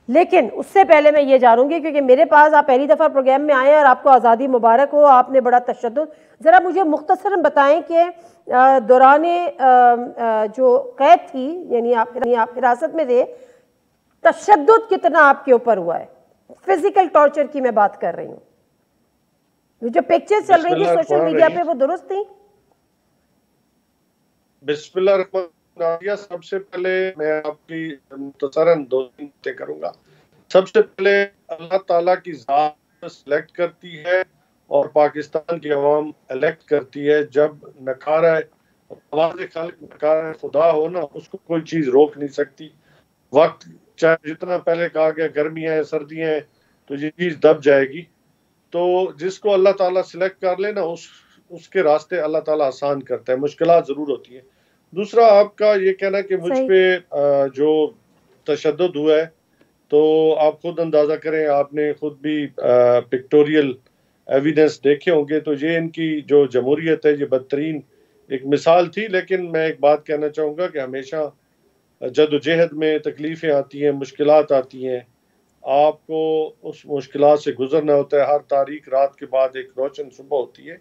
لیکن اس سے پہلے میں یہ جانوں گی، کیونکہ میرے پاس آپ پہلی دفعہ پروگرام میں آئے ہیں اور آپ کو آزادی مبارک ہو، آپ نے بڑا تشدد، ذرا مجھے مختصراً بتائیں کہ دوران جو قید تھی، یعنی آپ حراست میں تھے، تشدد کتنا آپ کے اوپر ہوا ہے؟ فزیکل ٹارچر کی میں بات کر رہی ہوں، جو پکچرز چل بسم رہی تھی اللہ سوشل الرحمن میڈیا الرحیم. پہ وہ درست تھیں؟ بسم اللہ الرحمن الرحیم. سب سے پہلے میں آپ کی مختصراً دو تین باتیں کروں گا. سب سے پہلے اللہ تعالیٰ کی ذات سلیکٹ کرتی ہے اور پاکستان کی عوام الیکٹ کرتی ہے. جب نکارہ آواز خالق نکارہ خدا ہو نا، اس کو کوئی چیز روک نہیں سکتی. وقت چاہے جتنا پہلے کہا گیا گرمیاں ہیں سردیاں ہیں تو یہ چیز دب جائے گی. تو جس کو اللہ تعالیٰ سلیکٹ کر لے نا، اس کے راستے اللہ تعالیٰ آسان کرتا ہے. مشکلات ضرور ہوتی ہیں. دوسرا آپ کا یہ کہنا کہ مجھ صحیح. پہ جو تشدد ہوا ہے، تو آپ خود اندازہ کریں، آپ نے خود بھی پکٹوریل ایویڈنس دیکھے ہوں گے. تو یہ ان کی جو جمہوریت ہے یہ بدترین ایک مثال تھی. لیکن میں ایک بات کہنا چاہوں گا کہ ہمیشہ جد و جہد میں تکلیفیں آتی ہیں، مشکلات آتی ہیں. آپ کو اس مشکلات سے گزرنا ہوتا ہے. ہر تاریک رات کے بعد ایک روشن صبح ہوتی ہے.